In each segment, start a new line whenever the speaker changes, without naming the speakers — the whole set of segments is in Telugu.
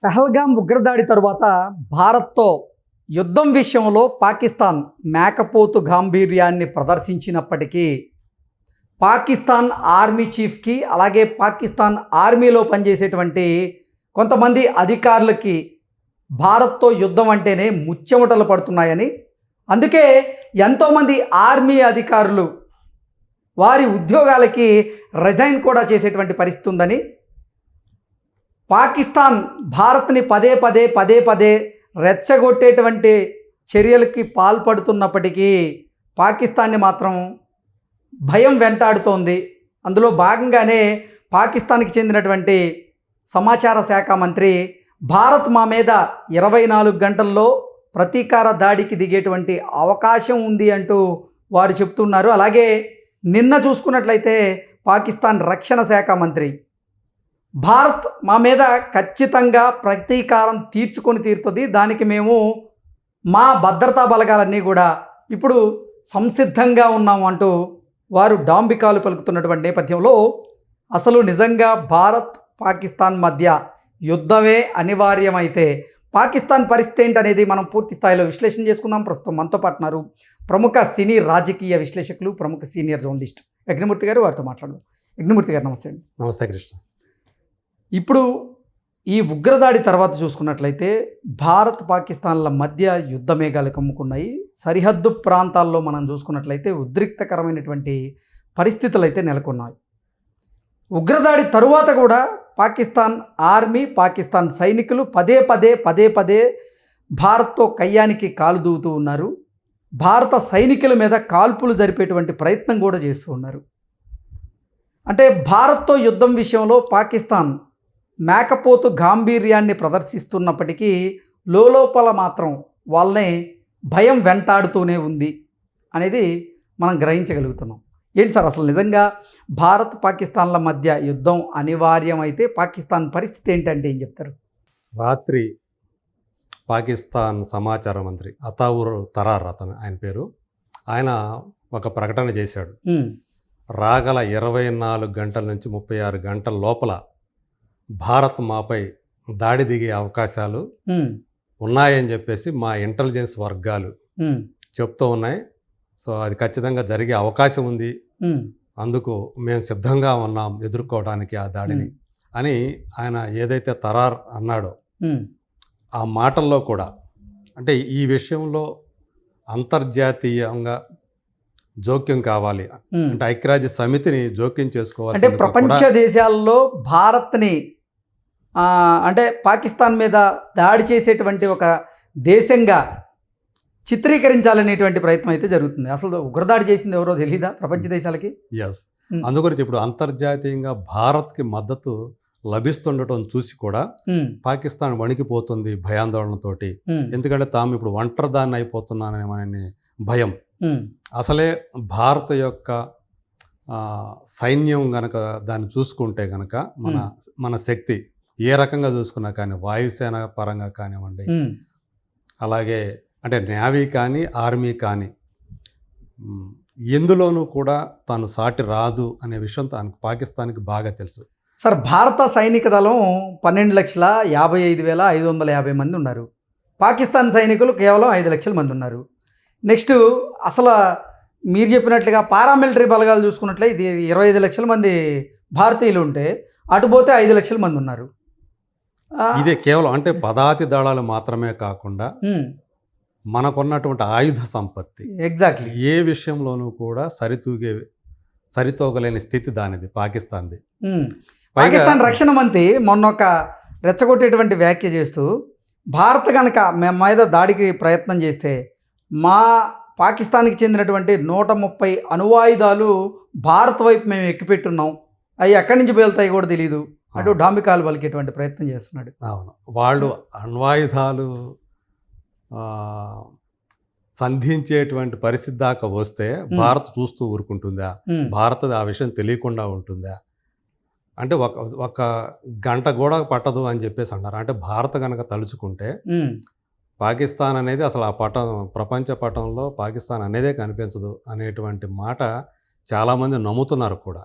పహల్గాం ఉగ్రదాడి తరువాత భారత్తో యుద్ధం విషయంలో పాకిస్తాన్ మేకపోతు గాంభీర్యాన్ని ప్రదర్శించినప్పటికీ పాకిస్తాన్ ఆర్మీ చీఫ్కి అలాగే పాకిస్తాన్ ఆర్మీలో పనిచేసేటువంటి కొంతమంది అధికారులకి భారత్తో యుద్ధం అంటేనే ముచ్చెమటలు పడుతున్నాయని, అందుకే ఎంతోమంది ఆర్మీ అధికారులు వారి ఉద్యోగాలకి రిజైన్ కూడా చేసేటువంటి పరిస్థితి ఉందని, పాకిస్తాన్ భారత్ని పదే పదే రెచ్చగొట్టేటువంటి చర్యలకి పాల్పడుతున్నప్పటికీ పాకిస్తాన్ని మాత్రం భయం వెంటాడుతోంది. అందులో భాగంగానే పాకిస్తాన్కి చెందినటువంటి సమాచార శాఖ మంత్రి భారత్ మా మీద 24 గంటల్లో ప్రతీకార దాడికి దిగేటువంటి అవకాశం ఉంది అంటూ వారు చెప్తున్నారు. అలాగే నిన్న చూసుకున్నట్లయితే పాకిస్తాన్ రక్షణ శాఖ మంత్రి భారత్ మా మీద ఖచ్చితంగా ప్రతీకారం తీర్చుతుంది, దానికి మేము మా భద్రతా బలగాలన్నీ కూడా ఇప్పుడు సంసిద్ధంగా ఉన్నాము అంటూ వారు డాంబికాలు పలుకుతున్నటువంటి నేపథ్యంలో అసలు నిజంగా భారత్ పాకిస్తాన్ మధ్య యుద్ధమే అనివార్యమైతే పాకిస్తాన్ పరిస్థితి ఏంటనేది మనం పూర్తి స్థాయిలో విశ్లేషణ చేసుకుందాం. ప్రస్తుతం మనతో పాటున్నారు ప్రముఖ సినీ రాజకీయ విశ్లేషకులు, ప్రముఖ సీనియర్ జర్నలిస్ట్ యజ్ఞమూర్తి గారు. వారితో మాట్లాడదాం. యజ్ఞమూర్తి గారు నమస్తే అండి.
నమస్తే కృష్ణ.
ఇప్పుడు ఈ ఉగ్రదాడి తర్వాత చూసుకున్నట్లయితే భారత్ పాకిస్తాన్ల మధ్య యుద్ధ మేఘాలు కమ్ముకున్నాయి. సరిహద్దు ప్రాంతాల్లో మనం చూసుకున్నట్లయితే ఉద్రిక్తకరమైనటువంటి పరిస్థితులు అయితే నెలకొన్నాయి. ఉగ్రదాడి తరువాత కూడా పాకిస్తాన్ ఆర్మీ, పాకిస్తాన్ సైనికులు పదే భారత్తో కయ్యానికి కాలు దూవుతూ ఉన్నారు. భారత సైనికుల మీద కాల్పులు జరిపేటువంటి ప్రయత్నం కూడా చేస్తూ ఉన్నారు. అంటే భారత్తో యుద్ధం విషయంలో పాకిస్తాన్ మేకపోతు గాంభీర్యాన్ని ప్రదర్శిస్తున్నప్పటికీ లోపల మాత్రం వాళ్ళని భయం వెంటాడుతూనే ఉంది అనేది మనం గ్రహించగలుగుతున్నాం. ఏంటి సార్ అసలు నిజంగా భారత్ పాకిస్తాన్ల మధ్య యుద్ధం అనివార్యమైతే పాకిస్తాన్ పరిస్థితి ఏంటంటే ఏం చెప్తారు?
రాత్రి పాకిస్తాన్ సమాచార మంత్రి అతావుర్ తరార్ ఆయన పేరు, ఆయన ఒక ప్రకటన చేశాడు. రాగల 24 గంటల నుంచి 36 గంటల లోపల భారత్ మాపై దాడి దిగే అవకాశాలు ఉన్నాయని చెప్పేసి మా ఇంటెలిజెన్స్ వర్గాలు చెప్తూ ఉన్నాయి. సో అది ఖచ్చితంగా జరిగే అవకాశం ఉంది, అందుకు మేము సిద్ధంగా ఉన్నాం ఎదుర్కోవడానికి ఆ దాడిని అని ఆయన ఏదైతే తరార్ అన్నాడో ఆ మాటల్లో కూడా అంటే ఈ విషయంలో అంతర్జాతీయంగా జోక్యం కావాలి, అంటే ఐక్యరాజ్య సమితిని జోక్యం చేసుకోవాలి.
అంటే ప్రపంచ దేశాల్లో భారత్ని అంటే పాకిస్తాన్ మీద దాడి చేసేటువంటి ఒక దేశంగా చిత్రీకరించాలనేటువంటి ప్రయత్నం అయితే జరుగుతుంది. అసలు ఉగ్రదాడి చేసింది ఎవరో తెలీదా ప్రపంచ దేశాలకి?
ఎస్, అందుగురించి ఇప్పుడు అంతర్జాతీయంగా భారత్కి మద్దతు లభిస్తుండటం చూసి కూడా పాకిస్తాన్ వణికిపోతుంది భయాందోళనతోటి. ఎందుకంటే తాము ఇప్పుడు ఒంటరిదాన్ని అయిపోతున్నాననే భయం. అసలే భారత్ యొక్క సైన్యం గనక దాన్ని చూసుకుంటే గనక మన శక్తి ఏ రకంగా చూసుకున్నా కానీ వాయుసేన పరంగా కానివ్వండి, అలాగే అంటే నేవీ కానీ ఆర్మీ కానీ ఎందులోనూ కూడా తాను సాటి రాదు అనే విషయం పాకిస్తాన్కి బాగా తెలుసు.
సార్, భారత సైనిక దళం 12,55,550 మంది ఉన్నారు. పాకిస్తాన్ సైనికులు కేవలం 5 లక్షల మంది ఉన్నారు. నెక్స్ట్ అసలు మీరు చెప్పినట్లుగా పారామిలిటరీ బలగాలు చూసుకున్నట్లయితే 25 లక్షల మంది భారతీయులు ఉంటే అటుపోతే 5 లక్షల మంది ఉన్నారు.
ఇదే కేవలం అంటే పదాతి దళాలు మాత్రమే కాకుండా మనకున్నటువంటి ఆయుధ సంపత్తి
ఎగ్జాక్ట్లీ
ఏ విషయంలోనూ కూడా సరితూగలేని స్థితి దానిది పాకిస్తాన్ది.
పాకిస్తాన్ రక్షణ మంత్రి మొన్న ఒక రెచ్చగొట్టేటువంటి వ్యాఖ్య చేస్తూ భారత్ కనుక మేము మీద దాడికి ప్రయత్నం చేస్తే మా పాకిస్తాన్కి చెందినటువంటి 130 అణువాయుధాలు భారత్ వైపు మేము ఎక్కిపెట్టున్నాం, అవి ఎక్కడి నుంచి పేలుతాయి కూడా తెలియదు అటు డాంబికాలు పలికేటువంటి ప్రయత్నం చేస్తున్నాడు.
అవును, వాళ్ళు అణ్వాయుధాలు సంధించేటువంటి పరిస్థితి దాకా వస్తే భారత్ చూస్తూ ఊరుకుంటుందా? భారత్ ఆ విషయం తెలియకుండా ఉంటుందా? అంటే ఒక గంట కూడా పట్టదు అని చెప్పేసి అన్నారు. అంటే భారత్ కనుక తలుచుకుంటే పాకిస్తాన్ అనేది అసలు ఆ ప్రపంచ పటంలో పాకిస్తాన్ అనేదే కనిపించదు అనేటువంటి మాట చాలామంది నమ్ముతున్నారు కూడా.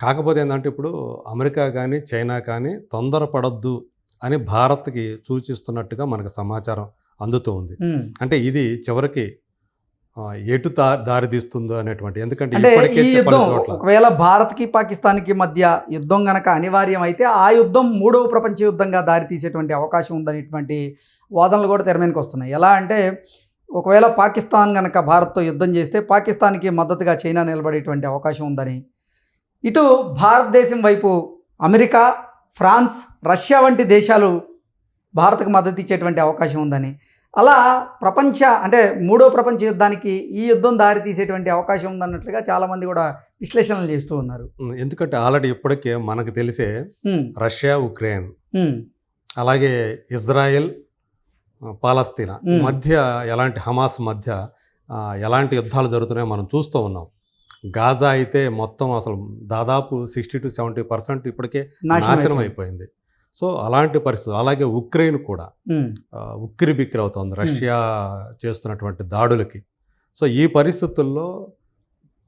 కాకపోతే ఏంటంటే ఇప్పుడు అమెరికా కానీ చైనా కానీ తొందరపడొద్దు అని భారత్కి సూచిస్తున్నట్టుగా మనకు సమాచారం అందుతూ ఉంది. అంటే ఇది చివరికి ఎటు దారి తీస్తుందో అనేటువంటి, ఎందుకంటే
అంటే
ఇప్పటికే
ఈ
చెప్పని
యుద్ధం
చోట్ల
ఒకవేళ భారత్కి పాకిస్తాన్కి మధ్య యుద్ధం గనక అనివార్యం అయితే ఆ యుద్ధం మూడవ ప్రపంచ యుద్ధంగా దారి తీసేటువంటి అవకాశం ఉందనేటువంటి వాదనలు కూడా తెర మీదకి వస్తున్నాయి. ఎలా అంటే ఒకవేళ పాకిస్తాన్ గనక భారత్తో యుద్ధం చేస్తే పాకిస్తాన్కి మద్దతుగా చైనా నిలబడేటువంటి అవకాశం ఉందని, ఇటు భారతదేశం వైపు అమెరికా, ఫ్రాన్స్, రష్యా వంటి దేశాలు భారత్కు మద్దతు ఇచ్చేటువంటి అవకాశం ఉందని, అలా అంటే మూడో ప్రపంచ యుద్ధానికి ఈ యుద్ధం దారి తీసేటువంటి అవకాశం ఉందన్నట్లుగా చాలామంది కూడా విశ్లేషణలు చేస్తూ ఉన్నారు.
ఎందుకంటే ఆల్రెడీ ఇప్పటికే మనకు తెలిసే రష్యా, ఉక్రెయిన్, అలాగే ఇజ్రాయెల్, పాలస్తీనా మధ్య హమాస్ మధ్య ఎలాంటి యుద్ధాలు జరుగుతున్నాయో మనం చూస్తూ ఉన్నాం. గాజా అయితే మొత్తం అసలు దాదాపు 60 to 70% ఇప్పటికే నాశనం అయిపోయింది. సో అలాంటి పరిస్థితులు, అలాగే ఉక్రెయిన్ కూడా ఉక్కిరి బిక్కిరి అవుతుంది రష్యా చేస్తున్నటువంటి దాడులకి. సో ఈ పరిస్థితుల్లో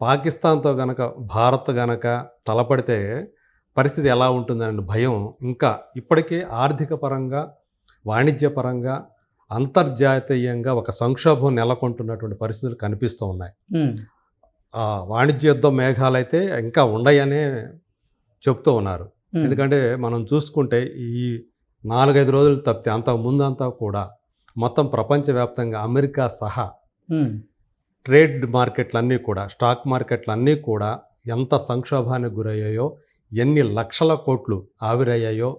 పాకిస్తాన్తో గనక భారత్ గనక తలపడితే పరిస్థితి ఎలా ఉంటుందనే భయం ఇంకా ఇప్పటికే ఆర్థిక పరంగా, వాణిజ్యపరంగా, అంతర్జాతీయంగా ఒక సంక్షోభం నెలకొంటున్నటువంటి పరిస్థితులు కనిపిస్తూ ఉన్నాయి. వాణిజ్య యుద్ధం మేఘాలైతే ఇంకా ఉండయనే చెప్తూ ఉన్నారు. ఎందుకంటే మనం చూసుకుంటే ఈ 4-5 రోజులు తప్పితే అంతకు ముందంతా కూడా మొత్తం ప్రపంచవ్యాప్తంగా అమెరికా సహా ట్రేడ్ మార్కెట్లన్నీ కూడా, స్టాక్ మార్కెట్లన్నీ కూడా ఎంత సంక్షోభానికి గురయ్యాయో, ఎన్ని లక్షల కోట్లు ఆవిరయ్యాయో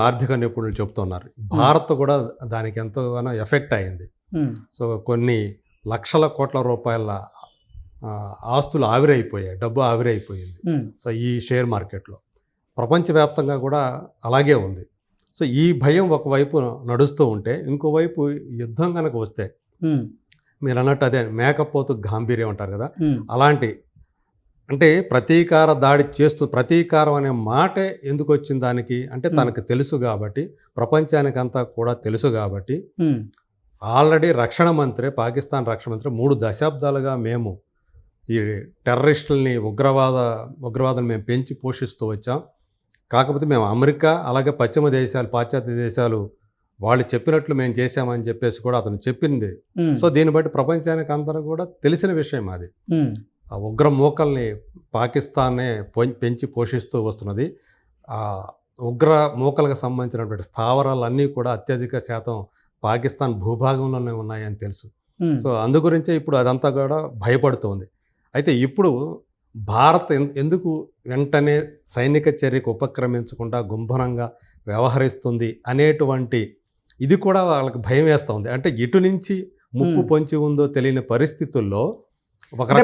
ఆర్థిక నిపుణులు చెప్తున్నారు. భారత్ కూడా దానికి ఎంతగానో ఎఫెక్ట్ అయింది. సో కొన్ని లక్షల కోట్ల రూపాయల ఆస్తులు ఆవిరైపోయాయి, డబ్బు ఆవిరైపోయింది. సో ఈ షేర్ మార్కెట్లో ప్రపంచవ్యాప్తంగా కూడా అలాగే ఉంది. సో ఈ భయం ఒకవైపు నడుస్తూ ఉంటే, ఇంకోవైపు యుద్ధం కనుక వస్తే మీరు అన్నట్టు అదే మేకపోతు గాంభీర్యం అంటారు కదా, అలాంటి అంటే ప్రతీకార దాడి ప్రతీకారం అనే మాటే ఎందుకు వచ్చింది దానికి అంటే తనకు తెలుసు కాబట్టి, ప్రపంచానికంతా కూడా తెలుసు కాబట్టి, ఆల్రెడీ పాకిస్తాన్ రక్షణ మంత్రి 3 దశాబ్దాలుగా మేము ఈ టెర్రరిస్టులని, ఉగ్రవాదాన్ని మేము పెంచి పోషిస్తూ వచ్చాం. కాకపోతే మేము అమెరికా, అలాగే పాశ్చాత్య దేశాలు వాళ్ళు చెప్పినట్లు మేము చేశామని చెప్పేసి కూడా అతను చెప్పింది. సో దీన్ని బట్టి ప్రపంచానికి అందరూ కూడా తెలిసిన విషయం అది. ఆ ఉగ్ర మూకల్ని పాకిస్తానే పెంచి పోషిస్తూ వస్తున్నది. ఆ ఉగ్ర మూకలకు సంబంధించినటువంటి స్థావరాలన్నీ కూడా అత్యధిక శాతం పాకిస్తాన్ భూభాగంలోనే ఉన్నాయని తెలుసు. సో అందు గురించే ఇప్పుడు అదంతా కూడా భయపడుతోంది. అయితే ఇప్పుడు భారత్ ఎందుకు వెంటనే సైనిక చర్యకు ఉపక్రమించకుండా గుంభనంగా వ్యవహరిస్తుంది అనేటువంటి ఇది కూడా వాళ్ళకి భయం వేస్తూ ఉంది. అంటే ఇటు నుంచి ముప్పు పొంచి ఉందో తెలియని పరిస్థితుల్లో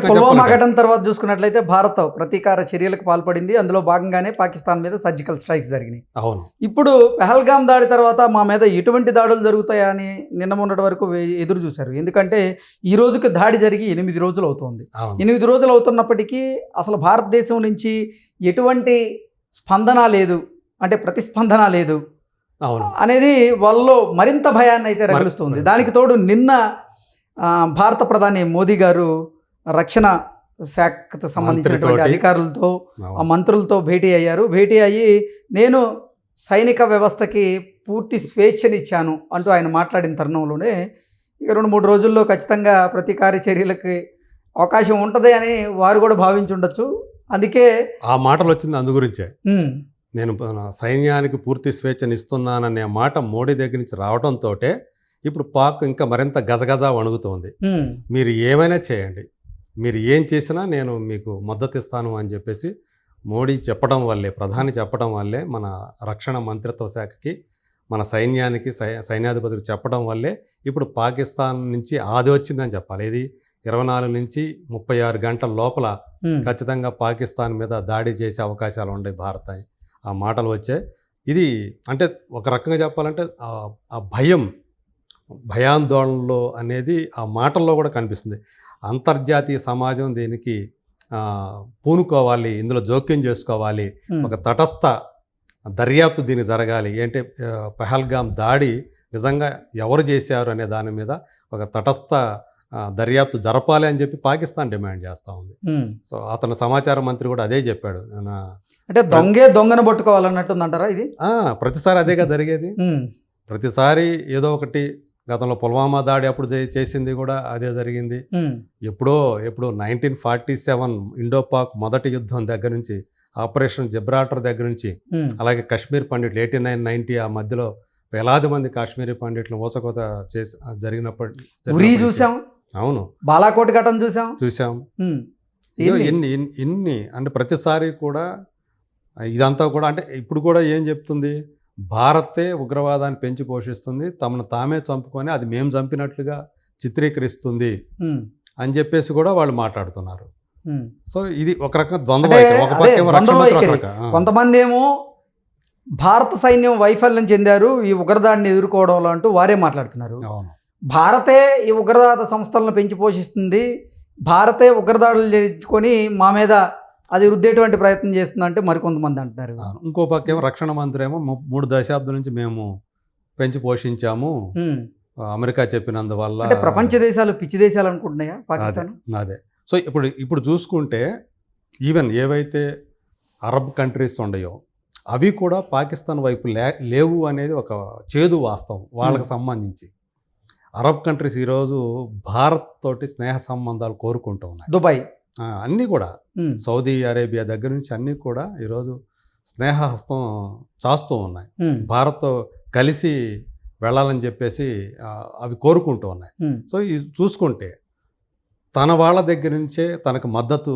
పుల్వామా ఘటన తర్వాత చూసుకున్నట్లయితే భారత్ ప్రతీకార చర్యలకు పాల్పడింది. అందులో భాగంగానే పాకిస్తాన్ మీద సర్జికల్ స్ట్రైక్స్ జరిగినాయి.
అవును.
ఇప్పుడు పెహల్గామ్ దాడి తర్వాత మా మీద ఎటువంటి దాడులు జరుగుతాయా అని నిన్న మొన్నటి వరకు ఎదురు చూశారు. ఎందుకంటే ఈ రోజుకి దాడి జరిగి 8 రోజులు అవుతుంది. 8 రోజులు అవుతున్నప్పటికీ అసలు భారతదేశం నుంచి ఎటువంటి స్పందన లేదు, అంటే ప్రతిస్పందన లేదు అనేది వాళ్ళలో మరింత భయాన్ని అయితే రగిలిస్తుంది. దానికి తోడు నిన్న భారత ప్రధాని మోదీ గారు రక్షణ శాఖకు సంబంధించినటువంటి అధికారులతో, ఆ మంత్రులతో భేటీ అయ్యారు. భేటీ అయ్యి నేను సైనిక వ్యవస్థకి పూర్తి స్వేచ్ఛనిచ్చాను అంటూ ఆయన మాట్లాడిన తరుణంలోనే ఇక 2-3 రోజుల్లో ఖచ్చితంగా ప్రతీకార చర్యలకి అవకాశం ఉంటుంది అని వారు కూడా భావించుండొచ్చు. అందుకే
ఆ మాటలు వచ్చింది. అందు గురించే నేను సైన్యానికి పూర్తి స్వేచ్ఛనిస్తున్నాననే మాట మోడీ దగ్గర నుంచి రావడంతో ఇప్పుడు పాక్ ఇంకా మరింత గజగజ వణుగుతోంది. మీరు ఏమైనా చేయండి, మీరు ఏం చేసినా నేను మీకు మద్దతు ఇస్తాను అని చెప్పేసి మోడీ చెప్పడం వల్లే, ప్రధాని చెప్పడం వల్లే, మన రక్షణ మంత్రిత్వ శాఖకి, మన సైన్యానికి, సైన్యాధిపతికి చెప్పడం వల్లే ఇప్పుడు పాకిస్తాన్ నుంచి ఆది వచ్చిందని చెప్పాలి. ఇది 24 నుంచి 36 గంటల లోపల ఖచ్చితంగా పాకిస్తాన్ మీద దాడి చేసే అవకాశాలు ఉన్నాయి భారత్. ఆ మాటలు వచ్చాయి. ఇది అంటే ఒక రకంగా చెప్పాలంటే ఆ భయాందోళనలో అనేది ఆ మాటల్లో కూడా కనిపిస్తుంది. అంతర్జాతీయ సమాజం దీనికి పూనుకోవాలి, ఇందులో జోక్యం చేసుకోవాలి, ఒక తటస్థ దర్యాప్తు దీనికి జరగాలి. అంటే పెహల్గామ్ దాడి నిజంగా ఎవరు చేశారు అనే దాని మీద ఒక తటస్థ దర్యాప్తు జరపాలి అని చెప్పి పాకిస్తాన్ డిమాండ్ చేస్తూ ఉంది. సో అతను సమాచార మంత్రి కూడా అదే చెప్పాడు.
అంటే దొంగను పట్టుకోవాలన్నట్టుందంటారా ఇది?
ప్రతిసారి అదేగా జరిగేది. ప్రతిసారి ఏదో ఒకటి, గతంలో పుల్వామా దాడి అప్పుడు చేసింది కూడా అదే జరిగింది. ఎప్పుడో 1947 ఇండో పాక్ మొదటి యుద్ధం దగ్గర నుంచి, ఆపరేషన్ జిబ్రాల్టర్ దగ్గర నుంచి, అలాగే కాశ్మీర్ పండిట్లు 89-90 ఆ మధ్యలో వేలాది మంది కాశ్మీరీ పండిట్లు ఊచకోత చేసి జరిగినప్పటి
చూసాం.
అవును,
బాలాకోట్ ఘటన చూసాం.
ఇన్ని అంటే ప్రతిసారి కూడా ఇదంతా కూడా, అంటే ఇప్పుడు కూడా ఏం చెప్తుంది, భారతే ఉగ్రవాదాన్ని పెంచి పోషిస్తుంది, తమను తామే చంపుకొని అది మేము చంపినట్లుగా చిత్రీకరిస్తుంది అని చెప్పేసి కూడా వాళ్ళు మాట్లాడుతున్నారు. సో ఇది ఒక రకం ద్వంద్వ.
కొంతమంది ఏమో భారత సైన్యం వైఫల్యం చెందారు ఈ ఉగ్రదాడిని ఎదుర్కోవడంలో అంటూ వారే మాట్లాడుతున్నారు. భారతే ఈ ఉగ్రవాద సంస్థలను పెంచి పోషిస్తుంది, భారతే ఉగ్రదాడులు చేయించుకొని మా మీద అది రుద్దేటువంటి ప్రయత్నం చేస్తుందంటే మరికొంతమంది అంటున్నారు.
ఇంకో పక్కేమో రక్షణ మంత్రి ఏమో 3 దశాబ్దాల నుంచి మేము పెంచి పోషించాము, అమెరికా చెప్పినందువల్ల.
అంటే ప్రపంచ దేశాలు పిచ్చి దేశాలు అనుకుంటున్నాయా పాకిస్తాన్?
అదే. సో ఇప్పుడు చూసుకుంటే ఈవెన్ ఏవైతే అరబ్ కంట్రీస్ ఉన్నాయో అవి కూడా పాకిస్తాన్ వైపు లేవు అనేది ఒక చేదు వాస్తవం వాళ్ళకి సంబంధించి. అరబ్ కంట్రీస్ ఈరోజు భారత్ తోటి స్నేహ సంబంధాలు కోరుకుంటూ ఉన్నాయి.
దుబాయ్
అన్నీ కూడా, సౌదీ అరేబియా దగ్గర నుంచి అన్నీ కూడా ఈరోజు స్నేహహస్తం చాస్తూ ఉన్నాయి. భారత్తో కలిసి వెళ్ళాలని చెప్పేసి అవి కోరుకుంటూ ఉన్నాయి. సో ఇది చూసుకుంటే తన వాళ్ళ దగ్గర నుంచే తనకు మద్దతు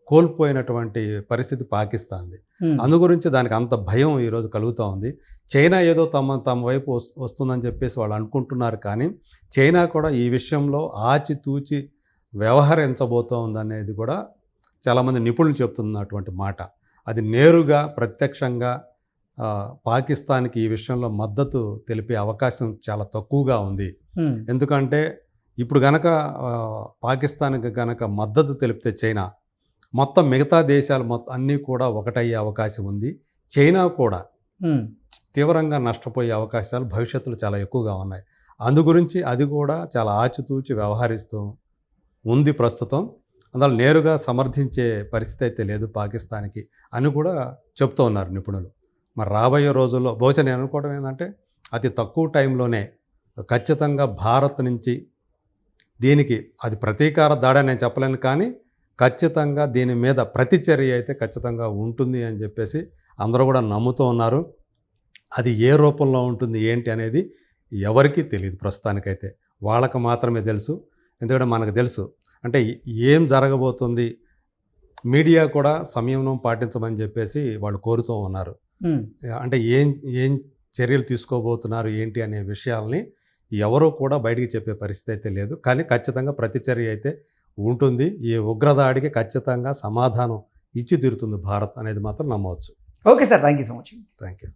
కోల్పోయినటువంటి పరిస్థితి పాకిస్తాన్ది. అందు గురించి దానికి అంత భయం ఈరోజు కలుగుతూ ఉంది. చైనా ఏదో తమ వైపు వస్తుందని చెప్పేసి వాళ్ళు అనుకుంటున్నారు, కానీ చైనా కూడా ఈ విషయంలో ఆచితూచి వ్యవహరించబోతోందనేది కూడా చాలామంది నిపుణులు చెప్తున్నటువంటి మాట. అది నేరుగా ప్రత్యక్షంగా పాకిస్తాన్కి ఈ విషయంలో మద్దతు తెలిపే అవకాశం చాలా తక్కువగా ఉంది. ఎందుకంటే ఇప్పుడు గనక పాకిస్తాన్కి గనక మద్దతు తెలిపితే చైనా, మొత్తం మిగతా దేశాలు అన్నీ కూడా ఒకటయ్యే అవకాశం ఉంది. చైనా కూడా తీవ్రంగా నష్టపోయే అవకాశాలు భవిష్యత్తులో చాలా ఎక్కువగా ఉన్నాయి. అందు గురించి అది కూడా చాలా ఆచితూచి వ్యవహరిస్తూ ఉంది ప్రస్తుతం. అందువల్ల నేరుగా సమర్థించే పరిస్థితి అయితే లేదు పాకిస్తాన్కి అని కూడా చెప్తూ ఉన్నారు నిపుణులు. మరి రాబోయే రోజుల్లో బహుశా నేను అనుకోవడం ఏంటంటే అతి తక్కువ టైంలోనే ఖచ్చితంగా భారత్ నుంచి దీనికి, అది ప్రతీకార దాడి నేను చెప్పలేను, కానీ ఖచ్చితంగా దీని మీద ప్రతిచర్య అయితే ఖచ్చితంగా ఉంటుంది అని చెప్పేసి అందరూ కూడా నమ్ముతూ ఉన్నారు. అది ఏ రూపంలో ఉంటుంది ఏంటి అనేది ఎవరికీ తెలియదు ప్రస్తుతానికైతే, వాళ్ళకు మాత్రమే తెలుసు. ఎందుకంటే మనకు తెలుసు అంటే ఏం జరగబోతుంది, మీడియా కూడా సంయమనం పాటించమని చెప్పేసి వాళ్ళు కోరుతూ ఉన్నారు. అంటే ఏం చర్యలు తీసుకోబోతున్నారు ఏంటి అనే విషయాల్ని ఎవరూ కూడా బయటికి చెప్పే పరిస్థితి అయితే లేదు. కానీ ఖచ్చితంగా ప్రతిచర్య అయితే ఉంటుంది. ఈ ఉగ్రదాడికి ఖచ్చితంగా సమాధానం ఇచ్చి తీరుతుంది భారత్ అనేది మాత్రం నమ్మవచ్చు.
Okay sir, thank you so much.
Thank you.